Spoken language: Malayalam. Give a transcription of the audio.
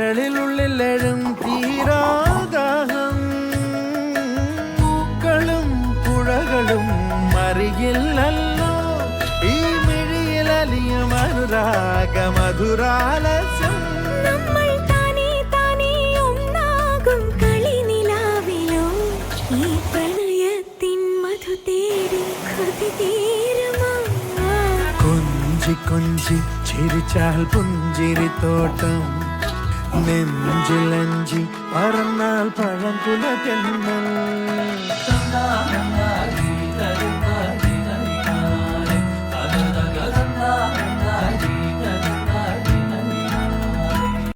കരളിനുള്ളിലെഴും തീരാദാഹം പൂക്കളും പുഴകളും മറിയില്ലല്ലോ ഈ മിഴിയിലലിയും അനുരാഗ മധുരാലസ്യം കൊഞ്ചി കൊഞ്ചി ചിരിച്ചാൽ പുഞ്ചിരിത്തോട്ടം നെഞ്ചിലഞ്ചി പറന്നാൽ പഴംകുല തെന്നൽ